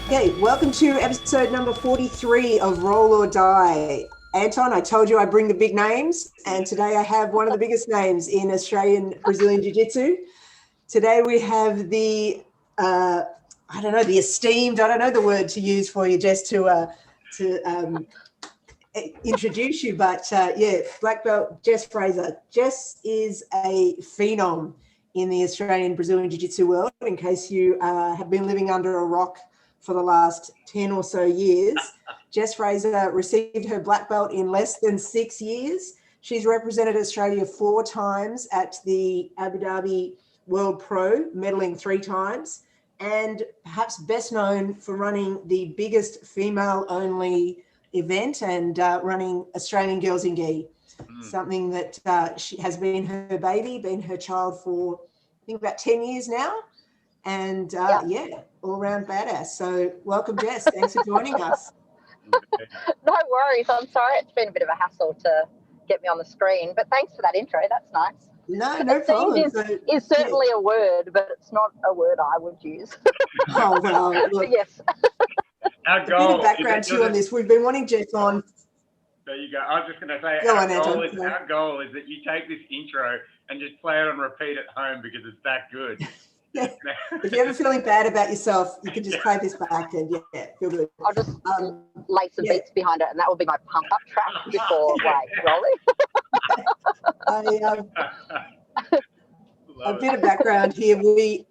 Okay, welcome to episode number 43 of Roll or Die. Anton, I told you I bring the big names, and today I have one of the biggest names in Australian Brazilian Jiu-Jitsu. Today we have the, the esteemed, I don't know the word to use for you, Jess, to introduce you, but black belt Jess Fraser. Jess is a phenom in the Australian Brazilian Jiu-Jitsu world, in case you have been living under a rock for the last 10 or so years. Jess Fraser received her black belt in less than 6 years. She's represented Australia 4 times at the Abu Dhabi World Pro, medaling 3 times, and perhaps best known for running the biggest female-only event and running Australian Girls in Gi, something that she has been her baby, been her child for, I think, about 10 years now. And all-round badass. So welcome, Jess. Thanks for joining us. No worries. I'm sorry. It's been a bit of a hassle to get me on the screen, but thanks for that intro. That's nice. No problem. Is certainly a word, but it's not a word I would use. Oh, well, look. Yes. Our goal, a bit of background too on this. We've been wanting Jess on. There you go. I was just going to say, our goal is that you take this intro and just play it on repeat at home because it's that good. Yeah. If you're ever feeling bad about yourself, you can just play this back and feel good. I'll just lay some beats behind it, and that will be my pump-up track before rolling. A bit of background here.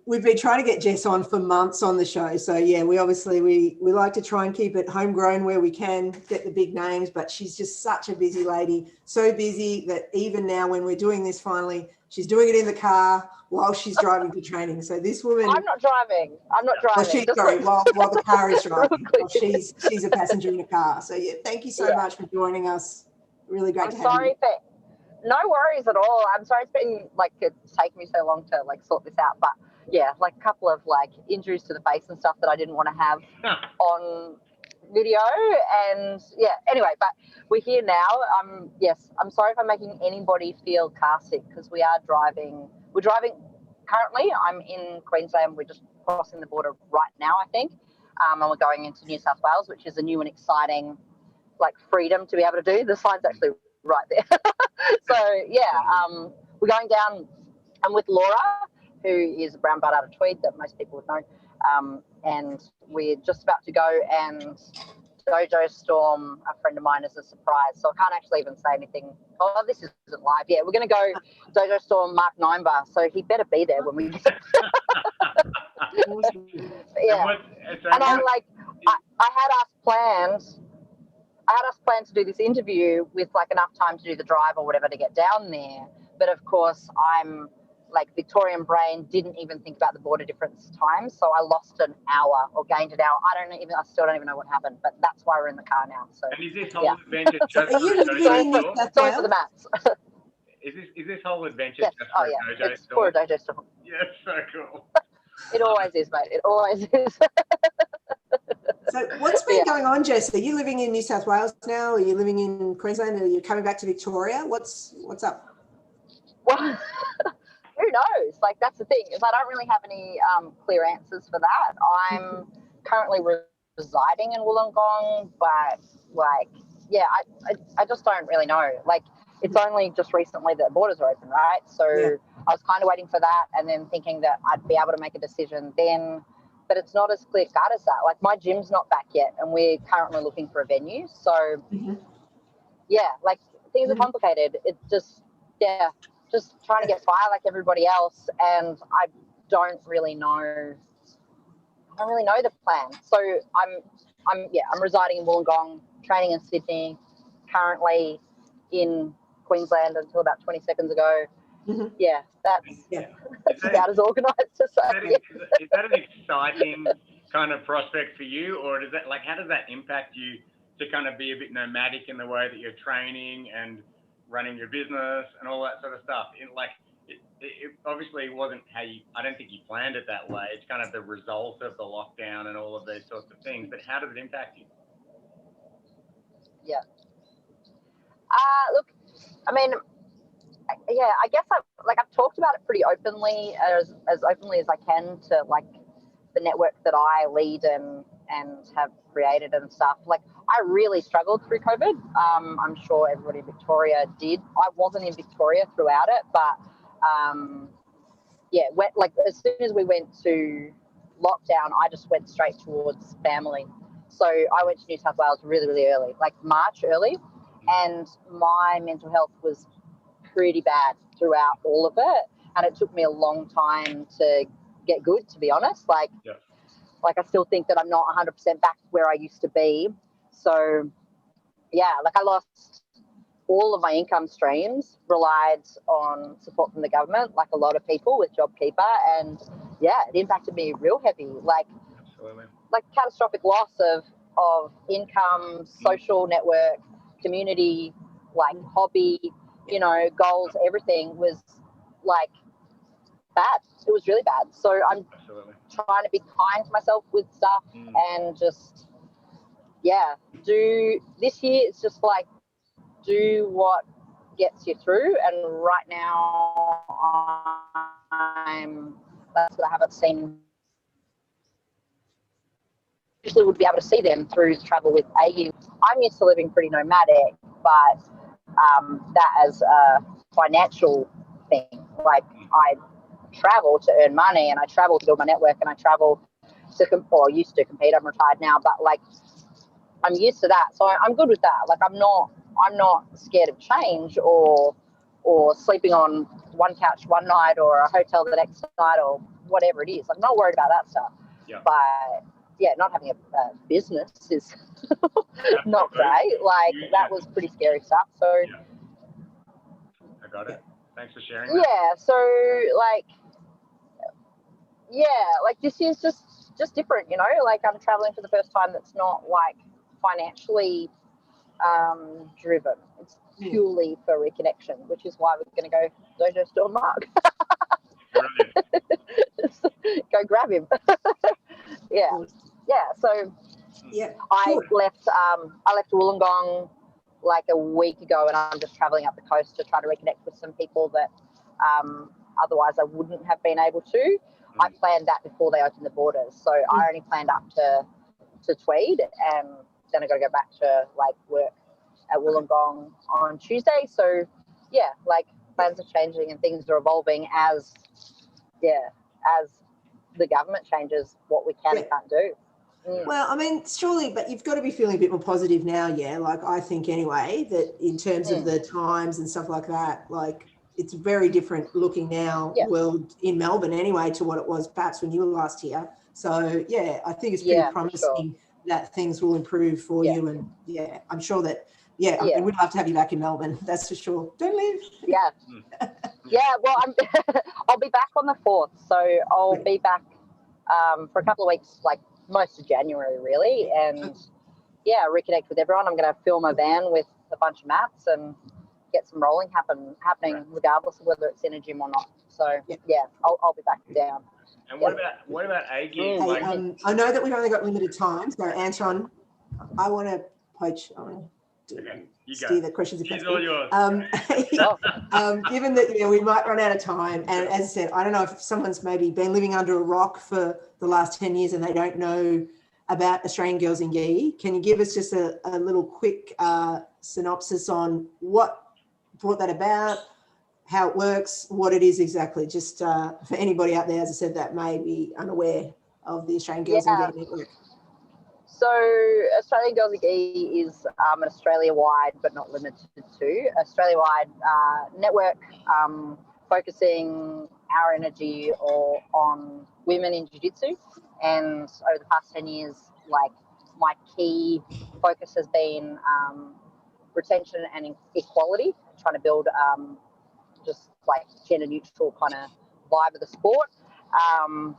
We've been trying to get Jess on for months on the show. So we like to try and keep it homegrown where we can, get the big names, but she's just such a busy lady. So busy that even now when we're doing this finally, she's doing it in the car while she's driving to training. So this woman... I'm not driving. While the car is driving. Well, she's a passenger in a car. So thank you so much for joining us. Really great to have you. No worries at all. I'm sorry it's taken me so long to sort this out, but a couple of injuries to the face and stuff that I didn't want to have on video, and anyway, but we're here now. I'm sorry if I'm making anybody feel car sick because we're driving currently. I'm in Queensland. We're just crossing the border right now, I think, and we're going into New South Wales, which is a new and exciting freedom to be able to do. The sign's actually right there. So we're going down. I'm with Laura, who is a brown belt out of Tweed that most people would know, and we're just about to go and dojo storm a friend of mine as a surprise. So I can't actually even say anything. Oh, this isn't live. Yeah, we're going to go dojo storm Mark Nimba, so he better be there when we get there. And I had us planned to do this interview with enough time to do the drive or whatever to get down there. But of course, I'm Victorian brain, didn't even think about the border difference time. So I lost an hour or gained an hour. I still don't even know what happened, but that's why we're in the car now. So and is this whole adventure just for a dojo? Sorry for the maths. Is this whole adventure just for a dojo it's for a dojo storm? Yeah, so cool. It always is, mate. It always is. So what's been going on, Jess? Are you living in New South Wales now? Are you living in Queensland? Are you coming back to Victoria? What's up? Well, who knows? That's the thing, is I don't really have any clear answers for that. I'm currently residing in Wollongong, but I just don't really know. It's only just recently that borders are open, right? So I was kind of waiting for that and then thinking that I'd be able to make a decision then. But it's not as clear cut as that. My gym's not back yet, and we're currently looking for a venue. So, things are complicated. It's just trying to get by like everybody else, and I don't really know the plan. So I'm residing in Wollongong, training in Sydney, currently in Queensland until about 20 seconds ago. Mm-hmm. That's about as organised as I am. Is that an exciting kind of prospect for you, or does that how does that impact you to kind of be a bit nomadic in the way that you're training and running your business and all that sort of stuff? It obviously wasn't I don't think you planned it that way. It's kind of the result of the lockdown and all of those sorts of things. But how does it impact you? Yeah. Look, I mean, I guess I've talked about it pretty openly, as openly as I can to the network that I lead and and have created and stuff. Like, I really struggled through COVID. I'm sure everybody in Victoria did. I wasn't in Victoria throughout it, but as soon as we went to lockdown, I just went straight towards family. So I went to New South Wales really, really early, like March early, and my mental health was pretty bad throughout all of it. And it took me a long time to get good, to be honest. Like I still think that I'm not 100% back where I used to be. So, yeah, like I lost all of my income streams, relied on support from the government, like a lot of people with JobKeeper. And, yeah, it impacted me real heavy. Like, Absolutely. Like catastrophic loss of income, social network, community, like hobby, goals, everything was like bad. It was really bad. So I'm trying to be kind to myself with stuff and just, this year it's just like do what gets you through. And right now that's what I haven't seen. Usually would be able to see them through travel with AU. I'm used to living pretty nomadic, but that as a financial thing, like I travel to earn money and I travel to build my network and I travel to used to compete. I'm retired now, but like I'm used to that, so I'm good with that. Like I'm not scared of change or sleeping on one couch one night or a hotel the next night or whatever it is. I'm not worried about that stuff. Yeah. But not having a business is not great. Like that was pretty scary stuff. So I got it. Thanks for sharing that. Yeah. So like this year's just different, like I'm traveling for the first time that's not like financially driven. It's purely for reconnection, which is why we're going to go dojo store Mark. Go grab him. So I left Wollongong like a week ago, and I'm just traveling up the coast to try to reconnect with some people that otherwise I wouldn't have been able to. I planned that before they opened the borders, so I only planned up to Tweed, and then I got to go back to like work at Wollongong on Tuesday. So like plans are changing and things are evolving as the government changes what we can and can't do. Well, I mean, surely, but you've got to be feeling a bit more positive now, like I think anyway, that in terms of the times and stuff like that, like it's very different looking now, world in Melbourne anyway, to what it was perhaps when you were last here. So, I think it's pretty promising that things will improve for you. And, I'm sure that, I mean, we'd love to have you back in Melbourne, that's for sure. Don't leave. Well, I'll be back on the 4th, so I'll be back for a couple of weeks, like most of January, really, and reconnect with everyone. I'm going to fill my van with a bunch of mats and get some rolling happening regardless of whether it's in a gym or not. So I'll be back down. And what about Aggie? I know that we've only got limited time, so Anton, I want to poach. Steer the questions. She's all yours. Given that we might run out of time, and as I said, I don't know if someone's maybe been living under a rock for the last 10 years and they don't know about Australian Girls in Gi. Can you give us just a little quick synopsis on what brought that about, how it works, what it is exactly, just for anybody out there, as I said, that may be unaware of the Australian Girls in Gi network? So Australian Girls in Gi is an Australia-wide, but not limited to, Australia-wide network focusing our energy on women in jiu-jitsu. And over the past 10 years, like my key focus has been retention and equality, trying to build just like gender-neutral kind of vibe of the sport. And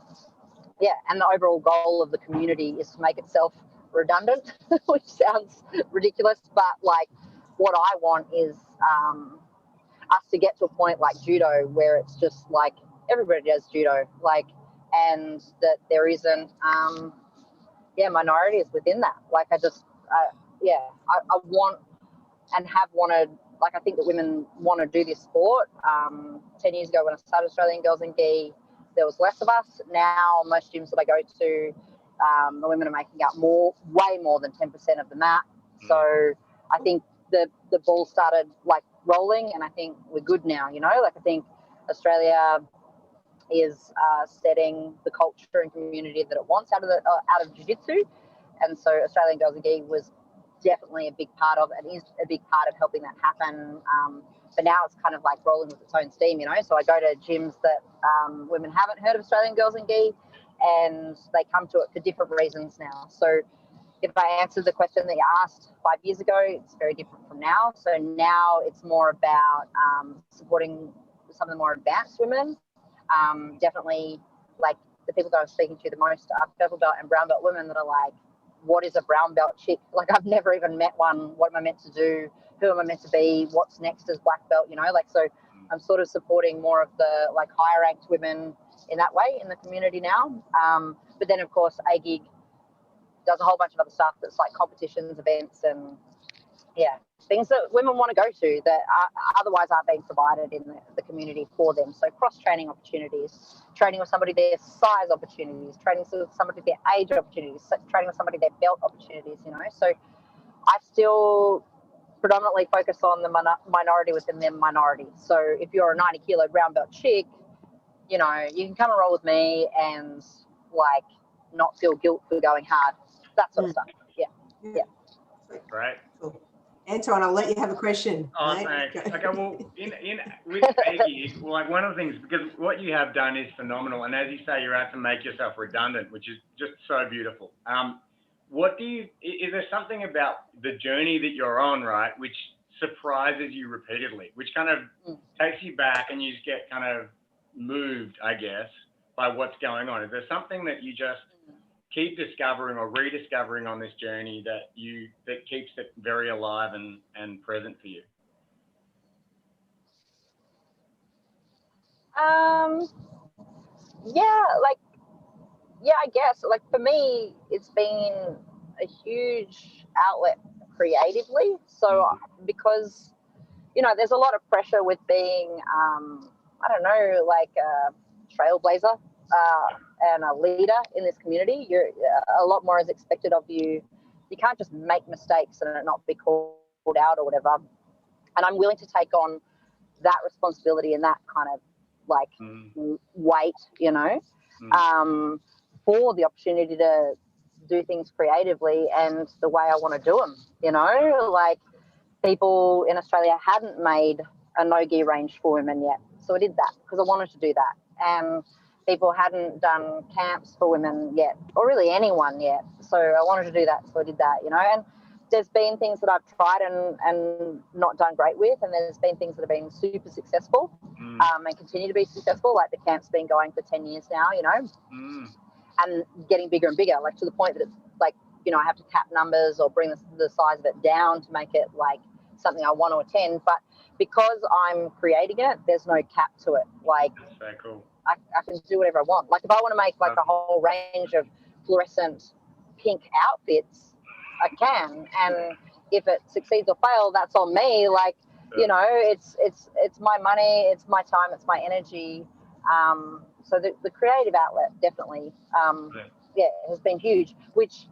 the overall goal of the community is to make itself redundant, which sounds ridiculous, but like what I want is us to get to a point like judo where it's just like everybody does judo, like, and that there isn't minorities within that. Like I want and have wanted, like I think that women want to do this sport. 10 years ago when I started Australian Girls in Gi, there was less of us. Now most gyms that I go to, The women are making up way more than 10% of the mat. So I think the ball started like rolling, and I think we're good now, you know, like I think Australia is setting the culture and community that it wants out of jiu-jitsu. And so Australian Girls and Gi was definitely a big part of, and is a big part of helping that happen. But now it's kind of like rolling with its own steam, you know. So I go to gyms that women haven't heard of Australian Girls and Gi, and they come to it for different reasons now. So if I answered the question that you asked 5 years ago, it's very different from now. So now it's more about supporting some of the more advanced women. Definitely, like the people that I'm speaking to the most are purple belt and brown belt women that are like, what is a brown belt chick? Like, I've never even met one. What am I meant to do? Who am I meant to be? What's next as black belt? You know, like, so I'm sort of supporting more of the like higher ranked women in that way in the community now. But then of course AGIG does a whole bunch of other stuff that's like competitions, events, and things that women want to go to that otherwise aren't being provided in the community for them. So cross-training opportunities, training with somebody their size opportunities, training with somebody their age opportunities, training with somebody their belt opportunities, you know. So I still predominantly focus on the minority within the minority. So if you're a 90 kilo brown belt chick, you know, you can come and roll with me and like not feel guilt for going hard, that sort of stuff. Yeah. Right. Cool. Anton, I'll let you have a question. Oh, mate. thanks. Okay, well, with AGIG, like one of the things, because what you have done is phenomenal, and as you say, you're out to make yourself redundant, which is just so beautiful. Is there something about the journey that you're on, right, which surprises you repeatedly, which kind of takes you back and you just get kind of moved, I guess, by what's going on? Is there something that you just keep discovering or rediscovering on this journey that keeps it very alive and present for you? I guess like for me it's been a huge outlet creatively. So because, you know, there's a lot of pressure with being I don't know, like a trailblazer and a leader in this community. You're a lot more is expected of you. You can't just make mistakes and it not be called out or whatever. And I'm willing to take on that responsibility and that kind of like weight, you know, for the opportunity to do things creatively and the way I want to do them, you know. Like people in Australia hadn't made a no-gi range for women yet. So I did that because I wanted to do that. And people hadn't done camps for women yet, or really anyone yet. So I wanted to do that, so I did that, you know. And there's been things that I've tried and not done great with, and there's been things that have been super successful and continue to be successful, like the camp's been going for 10 years now, you know, and getting bigger and bigger, like to the point that it's like, you know, I have to cap numbers or bring the size of it down to make it like something I want to attend. But because I'm creating it, there's no cap to it. Like, that's very cool. I can do whatever I want. Like if I want to make like a whole range of fluorescent pink outfits, I can. And if it succeeds or fails, that's on me. Like, you know, it's my money, it's my time, it's my energy. So the creative outlet definitely, has been huge. Which,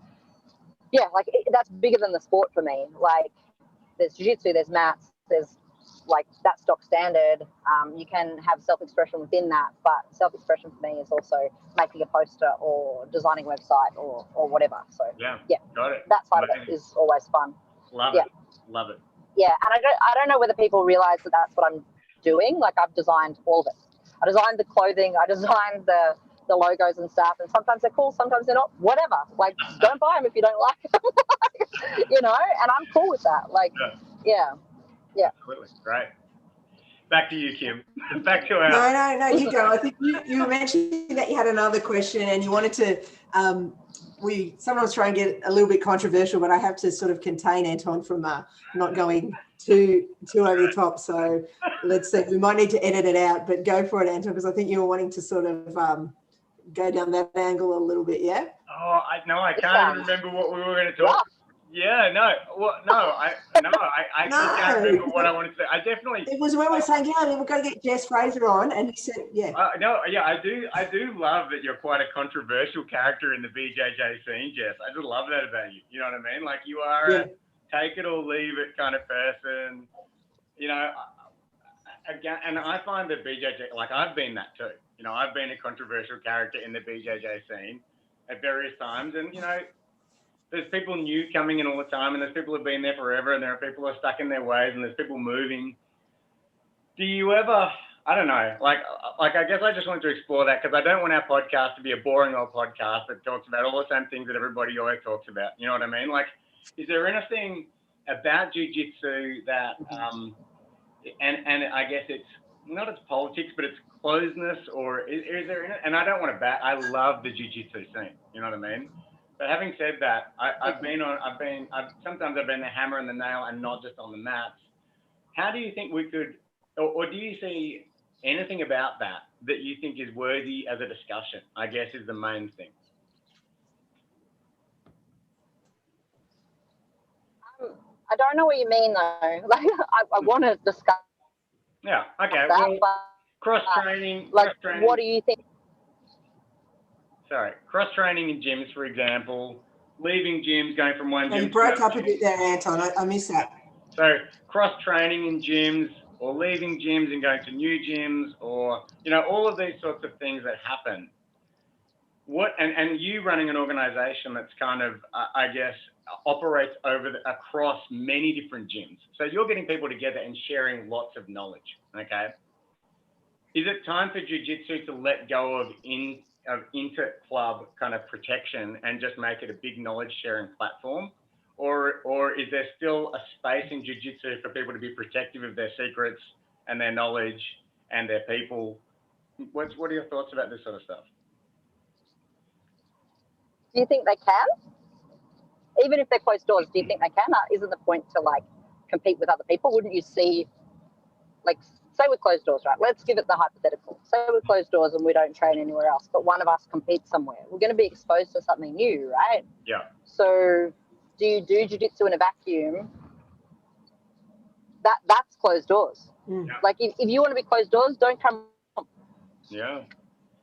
like that's bigger than the sport for me. Like there's jiu-jitsu, there's mats, there's like that stock standard. You can have self-expression within that, but self-expression for me is also making a poster or designing a website or whatever. So got it. That side of it is always fun. Love it. Yeah, and I don't know whether people realize that that's what I'm doing. Like I've designed all of it. I designed the clothing, I designed the logos and stuff, and sometimes they're cool, sometimes they're not. Whatever. Like don't buy them if you don't like them. You know, and I'm cool with that. Like, yeah. Absolutely. Great. Back to you, Kim. Back to our... No, you go. I think you mentioned that you had another question and you wanted to, we sometimes try and get a little bit controversial, but I have to sort of contain Anton from not going too over the top. So let's see, we might need to edit it out, but go for it, Anton, because I think you were wanting to sort of go down that angle a little bit, yeah? Oh, I can't even remember what we were going to talk. Yeah, no, well, I actually can't remember what I wanted to say. I definitely. It was when we were saying, yeah, we're going to get Jess Fraser on, and he said, yeah. No, yeah, I do love that you're quite a controversial character in the BJJ scene, Jess. I just love that about you. You know what I mean? Like you are a take it or leave it kind of person. You know, again, and I find that BJJ, like I've been that too. You know, I've been a controversial character in the BJJ scene at various times, and you know. There's people new coming in all the time, and there's people who've been there forever, and there are people who are stuck in their ways, and there's people moving. Do you ever, I don't know, like I guess I just wanted to explore that because I don't want our podcast to be a boring old podcast that talks about all the same things that everybody always talks about. You know what I mean? Like, is there anything about jiu-jitsu that, and I guess it's not its politics, but it's closeness, or is there, and I don't want to I love the jiu-jitsu scene. You know what I mean? But having said that, sometimes I've been the hammer and the nail and not just on the mats. How do you think we could, or do you see anything about that you think is worthy as a discussion, I guess is the main thing? I don't know what you mean though. Like I want to discuss. Yeah, okay. That, well, cross-training. Like, what do you think? Sorry, cross-training in gyms, for example, leaving gyms, going from one gym. You broke up a bit there, Anton. I missed that. So cross-training in gyms, or leaving gyms and going to new gyms, or, you know, all of these sorts of things that happen. And you running an organization that's kind of, I guess, operates across many different gyms. So you're getting people together and sharing lots of knowledge, okay? Is it time for jiu-jitsu to let go of inter-club kind of protection and just make it a big knowledge sharing platform? Or is there still a space in jiu-jitsu for people to be protective of their secrets and their knowledge and their people? What are your thoughts about this sort of stuff? Do you think they can? Even if they're closed doors, do you think they can? Isn't the point to like compete with other people? Wouldn't you see, like, say we're closed doors, right? Let's give it the hypothetical. Say we're closed doors and we don't train anywhere else, but one of us competes somewhere. We're going to be exposed to something new, right? Yeah. So do you do jiu-jitsu in a vacuum? That's closed doors. Mm. Yeah. Like if you want to be closed doors, don't come. Yeah.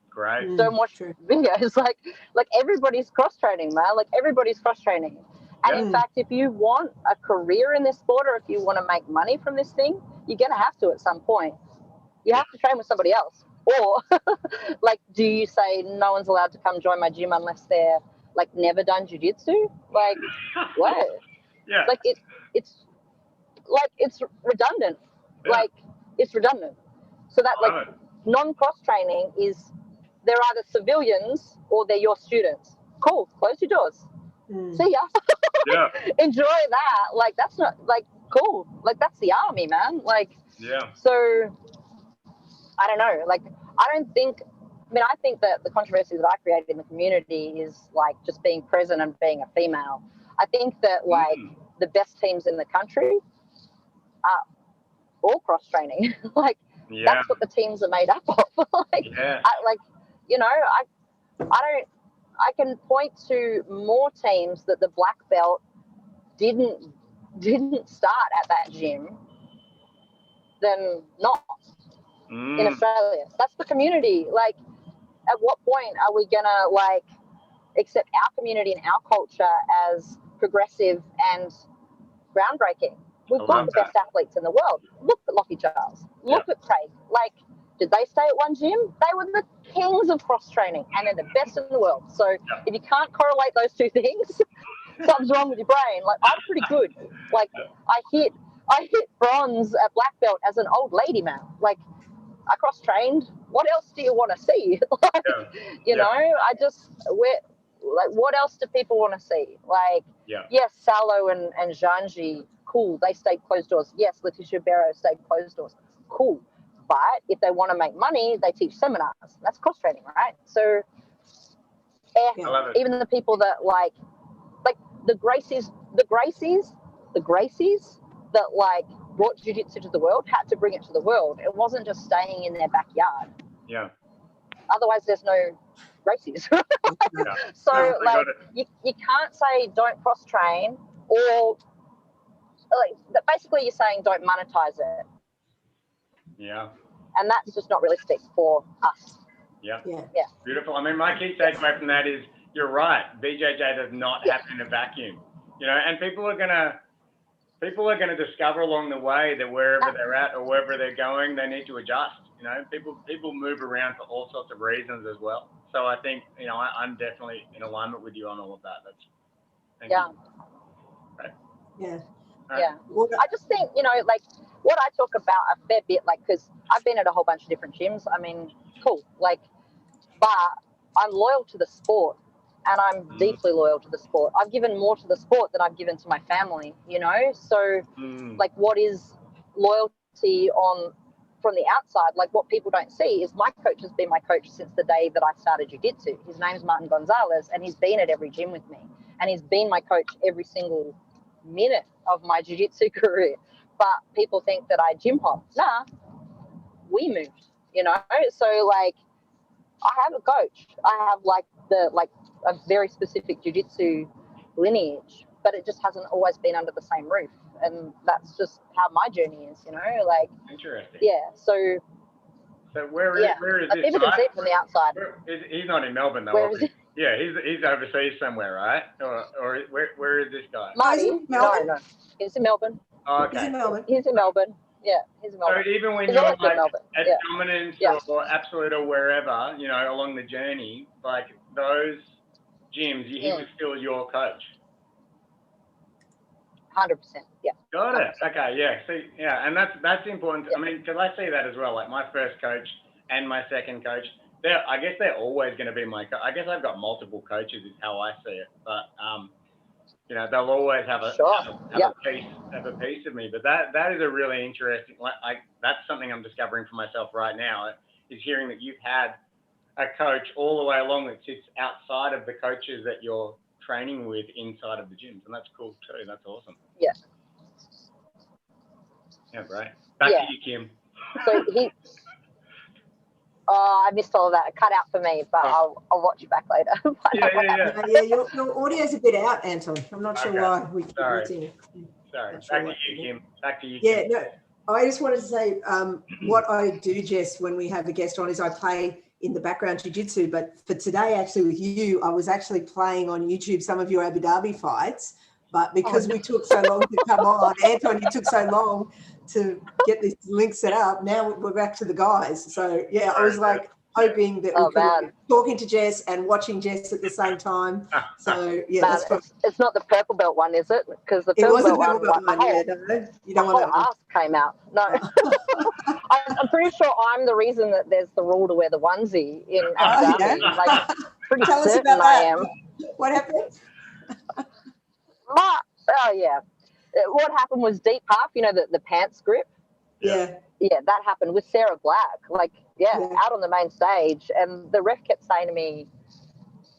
Great. Don't watch videos. Like everybody's cross-training, man. Like everybody's cross-training. And in fact, if you want a career in this sport, or if you want to make money from this thing, you're going to have to at some point. You have to train with somebody else. Or, like, do you say no one's allowed to come join my gym unless they're, like, never done jiu-jitsu? Like, what? Yeah. Like, it's redundant. Yeah. Like, it's redundant. So that, like, non-cross-training is they're either civilians or they're your students. Cool. Close your doors. See ya. Yeah. Enjoy that. Like, that's not, like, cool. Like, that's the army, man. Like, yeah. So, I don't know. Like, I think that the controversy that I created in the community is, like, just being present and being a female. I think that, like, the best teams in the country are all cross-training. Like, that's what the teams are made up of. Like, I can point to more teams that the black belt didn't start at that gym than not in Australia. That's the community. Like, at what point are we gonna, like, accept our community and our culture as progressive and groundbreaking? We've got the best athletes in the world. Look at Lockie Charles. Look at Craig. Like, did they stay at one gym? They were the kings of cross-training, and they're the best in the world. So if you can't correlate those two things, something's wrong with your brain. Like, I'm pretty good. Like, I hit bronze at black belt as an old lady, man. Like, I cross-trained. What else do you want to see? Like, you know, what else do people want to see? Like, yes, Salo and Zhanji, cool. They stayed closed doors. Yes, Letitia Barrow stayed closed doors. Cool. But if they want to make money, they teach seminars. That's cross-training, right? So, even the people that, like the Gracies that, like, brought jiu-jitsu to the world had to bring it to the world. It wasn't just staying in their backyard. Yeah. Otherwise, there's no Gracies. So, like, you can't say don't cross-train or like basically you're saying don't monetize it. Yeah. And that's just not realistic for us. Yeah. Yeah. Beautiful. I mean, my key takeaway from that is you're right. BJJ does not happen in a vacuum, you know, and people are gonna discover along the way that wherever they're at or wherever they're going, they need to adjust. You know, people move around for all sorts of reasons as well. So I think, you know, I'm definitely in alignment with you on all of that. Thank you. Right. Yeah. Right. Yeah. I just think, you know, like what I talk about a fair bit, like, because I've been at a whole bunch of different gyms. I mean, cool. Like, but I'm loyal to the sport, and I'm deeply loyal to the sport. I've given more to the sport than I've given to my family, you know? So, like, what is loyalty from the outside? Like, what people don't see is my coach has been my coach since the day that I started jiu-jitsu. His name's Martin Gonzalez, and he's been at every gym with me. And he's been my coach every single minute of my jiu-jitsu career. But people think that I gym hop. Nah, we moved, you know? So, like, I have a coach. I have, like, a very specific jiu-jitsu lineage, but it just hasn't always been under the same roof. And that's just how my journey is, you know? Like, interesting. Yeah, so where is this people guy? can see it from the outside. He's not in Melbourne, though. Where is he? Yeah, he's overseas somewhere, right? Or where is this guy? Marty? Melbourne? No. He's in Melbourne. Oh, okay. He's in Melbourne. He's in Melbourne. Yeah, he's in Melbourne. So even when He's you're always been like Melbourne. at Yeah. Dominance Yeah. or Absolute or wherever, you know, along the journey, like those gyms, he was still your coach. 100%. Yeah. Got it. Okay. Yeah. See. Yeah. And that's important. I mean, because I see that as well. Like my first coach and my second coach, I guess they're always going to be my. I guess I've got multiple coaches, is how I see it. But you know, they'll always have a piece of me. But that is a really interesting. That's something I'm discovering for myself right now. Is hearing that you've had a coach all the way along that sits outside of the coaches that you're training with inside of the gyms, and that's cool too. That's awesome. Yeah. Yeah, great. Back to you, Kim. So I missed all of that. It cut out for me, but I'll watch it back later. Yeah, your audio's a bit out, Anton. I'm not sure why. Sorry. Back to you, Kim. Yeah, no, I just wanted to say what I do, Jess, when we have a guest on is I play in the background jiu-jitsu, but for today, actually with you, I was actually playing on YouTube some of your Abu Dhabi fights, but because we took so long to come on, Anton, you took so long to get this link set up, now we're back to the guys. So, yeah, I was like hoping that we could be talking to Jess and watching Jess at the same time. So, yeah, that's fun. It's not the purple belt one, is it? Because the purple belt one, you don't want that one. Ass came out. No. I'm pretty sure I'm the reason that there's the rule to wear the onesie in Abu Dhabi. Yeah? Like, pretty Tell us certain about I that. am. What happened? What happened was deep half, you know, the pants grip. Yeah. Yeah, that happened with Sarah Black. Like, out on the main stage. And the ref kept saying to me,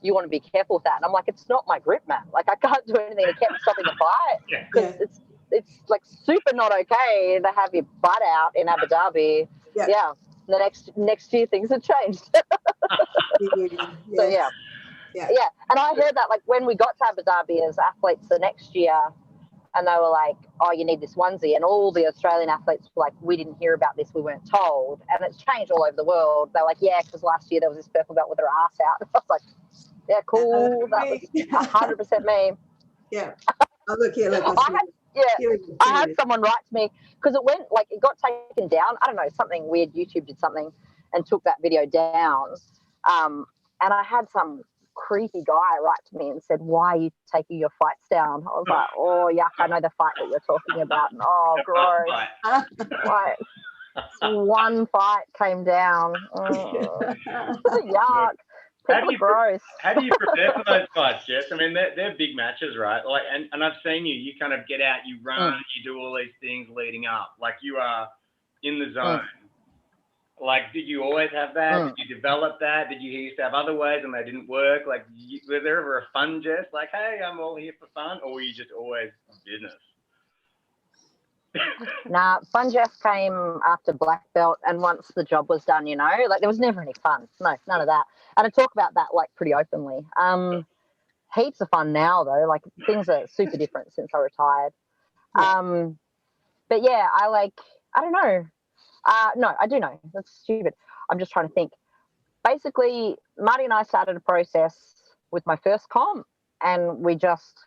you want to be careful with that. And I'm like, it's not my grip, man. Like, I can't do anything. It kept stopping the fight. Because it's like super not okay to have your butt out in Abu Dhabi. Yeah. The next year things have changed. So, yeah. And I heard that, like, when we got to Abu Dhabi as athletes the next year, and they were like, oh, you need this onesie. And all the Australian athletes were like, we didn't hear about this. We weren't told. And it's changed all over the world. They're like, yeah, because last year there was this purple belt with her ass out. I was like, yeah, cool. That was 100% me. Yeah. Oh, look here. Look. I had someone write to me because it got taken down. I don't know, something weird. YouTube did something and took that video down. And I had some creepy guy write to me and said, why are you taking your fights down? I was like, oh, yuck, I know the fight that you're talking about. And, oh, gross. Like, one fight came down. Yuck. People are gross. How do you prepare for those fights, Jess? I mean, they're big matches, right? Like, and I've seen you kind of get out, you run, you do all these things leading up. Like, you are in the zone. Like, did you always have that? Did you develop that? Did you used to have other ways and they didn't work? Like, was there ever a fun Jess? Like, hey, I'm all here for fun? Or were you just always business? Nah, fun Jess came after black belt and once the job was done, you know, like there was never any fun. No, none of that. And I talk about that like pretty openly. heaps of fun now though. Like things are super different since I retired. Yeah. But yeah, I don't know. No, I do know. That's stupid. I'm just trying to think. Basically, Marty and I started a process with my first comp, and we just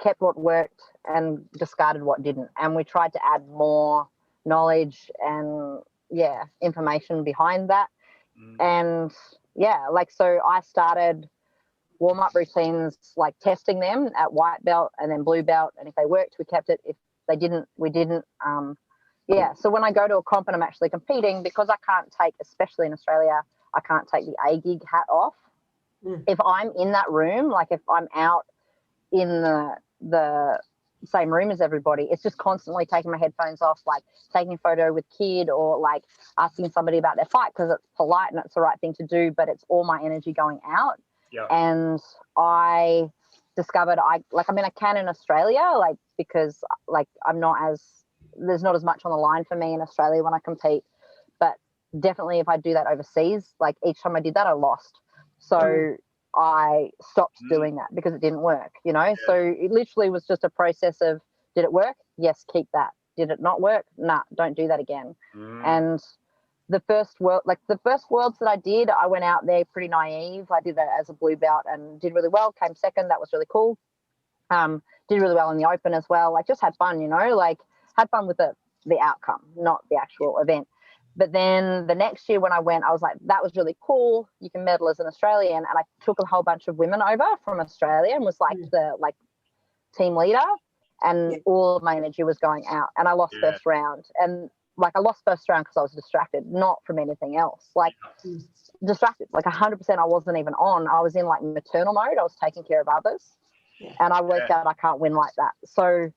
kept what worked and discarded what didn't. And we tried to add more knowledge and information behind that. And so I started warm-up routines, like testing them at white belt and then blue belt. And if they worked, we kept it. If they didn't, we didn't. So when I go to a comp and I'm actually competing, because I can't take, especially in Australia, I can't take the A gig hat off. If I'm in that room, like if I'm out in the same room as everybody, it's just constantly taking my headphones off, like taking a photo with kid or like asking somebody about their fight because it's polite and it's the right thing to do, but it's all my energy going out. And I discovered I can in Australia, like, because like there's not as much on the line for me in Australia when I compete, but definitely if I do that overseas, like each time I did that, I lost. So I stopped doing that because it didn't work, So it literally was just a process of, did it work? Yes, keep that. Did it not work? Nah, don't do that again. And the first worlds that I did, I went out there pretty naive. I did that as a blue belt and did really well, came second. That was really cool. Did really well in the open as well. Like just had fun, like had fun with the outcome, not the actual event. But then the next year when I went, I was like, that was really cool. You can medal as an Australian. And I took a whole bunch of women over from Australia and was like the team leader. And all of my energy was going out. And I lost first round. And I lost first round because I was distracted, not from anything else. Distracted, 100%. I wasn't even on. I was in maternal mode. I was taking care of others. And I worked out I can't win like that. So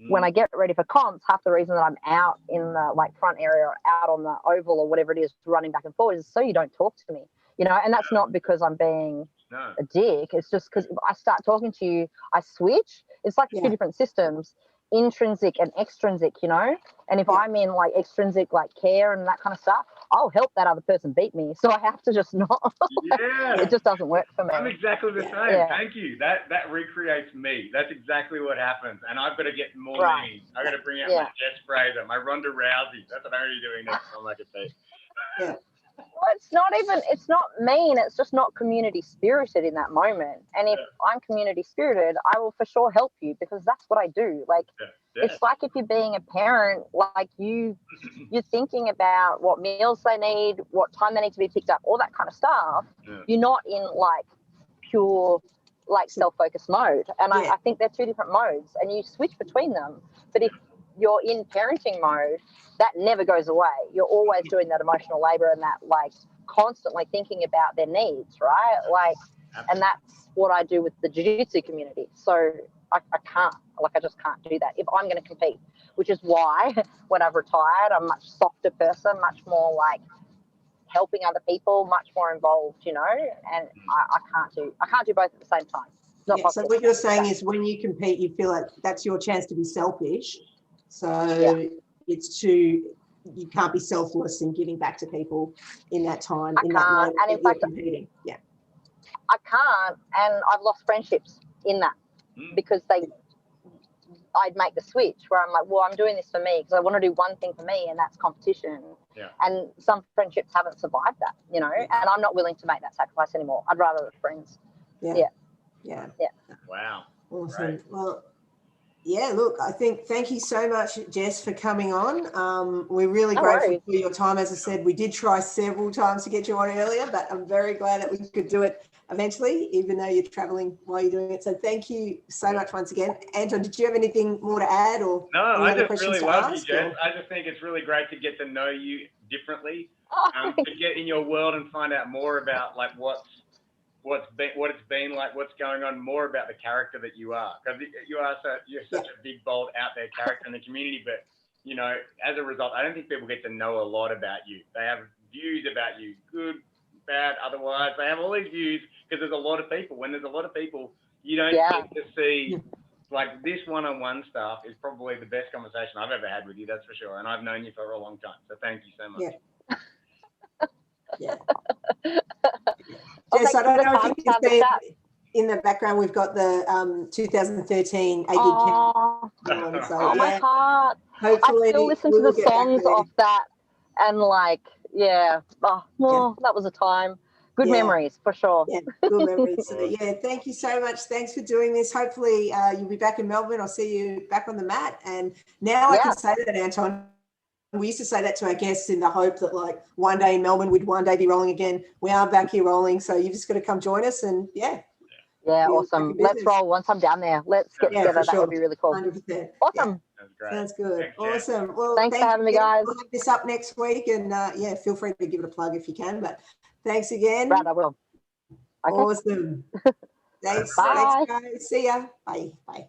when I get ready for comps, half the reason that I'm out in the front area or out on the oval or whatever it is, running back and forth, is so you don't talk to me, and that's not because I'm being a dick. It's just because if I start talking to you, I switch. It's like two different systems, intrinsic and extrinsic, and if I'm in extrinsic, care and that kind of stuff, I'll help that other person beat me. So I have to just not. It just doesn't work for me. I'm exactly the same. Thank you. That recreates me. That's exactly what happens. And I've got to get more names. I've got to bring out my Jess Fraser, my Ronda Rousey. That's what I'm already doing next time, like I say. Well, it's not mean. It's just not community spirited in that moment. And if I'm community spirited, I will for sure help you because that's what I do. It's like if you're being a parent, you're thinking about what meals they need, what time they need to be picked up, all that kind of stuff. You're not in pure self-focused mode. And I think they're two different modes and you switch between them. But if you're in parenting mode, that never goes away. You're always doing that emotional labor and that constantly thinking about their needs, right? And that's what I do with the jiu-jitsu community. So I can't, I just can't do that if I'm going to compete, which is why when I've retired, I'm a much softer person, much more helping other people, much more involved, and I can't do both at the same time. It's not possible. So what you're saying is when you compete, you feel like that's your chance to be selfish. So you can't be selfless in giving back to people in that time. I can't. And in fact, competing. I can't. And I've lost friendships in that because I'd make the switch where I'm like, well, I'm doing this for me because I want to do one thing for me and that's competition. And some friendships haven't survived that, and I'm not willing to make that sacrifice anymore. I'd rather have friends. Yeah. Wow. Awesome. Right. Well, look, thank you so much, Jess, for coming on. We're really grateful for your time. As I said, we did try several times to get you on earlier, but I'm very glad that we could do it eventually, even though you're traveling while you're doing it. So thank you so much once again. Anton, did you have anything more to add or No, any I other just questions really to love ask, you, Jess. I just think it's really great to get to know you differently, to get in your world and find out more about what it's been like, what's going on, more about the character that you are, because you're such a big, bold, out there character in the community. But as a result, I don't think people get to know a lot about you. They have views about you, good, bad, otherwise. They have all these views because there's a lot of people. When there's a lot of people, you don't get to see this one-on-one stuff is probably the best conversation I've ever had with you. That's for sure. And I've known you for a long time, so thank you so much. Jess, I don't know if you can see. in the background, we've got the 2013 Aggie Oh, Camp. So, oh, my yeah, heart. hopefully I still listen we to will the get back songs there. off that, and like, yeah, that was a time. Good Yeah. memories for sure. Yeah, good memories. So, yeah, thank you so much. Thanks for doing this. Hopefully you'll be back in Melbourne. I'll see you back on the mat. And now I can say that, Anton. We used to say that to our guests in the hope that like one day in Melbourne, we'd one day be rolling again. We are back here rolling. So you've just got to come join us and Yeah, awesome. Let's roll once I'm down there. Let's get together. That would be really cool. 100%. Awesome. That's great. Sounds good. Thanks, Jess. Awesome. Well, thanks for having me, guys. We'll have this up next week and feel free to give it a plug if you can. But thanks again. Right, I will. Okay. Awesome. Thanks. Bye. Thanks, guys. See ya. Bye. Bye.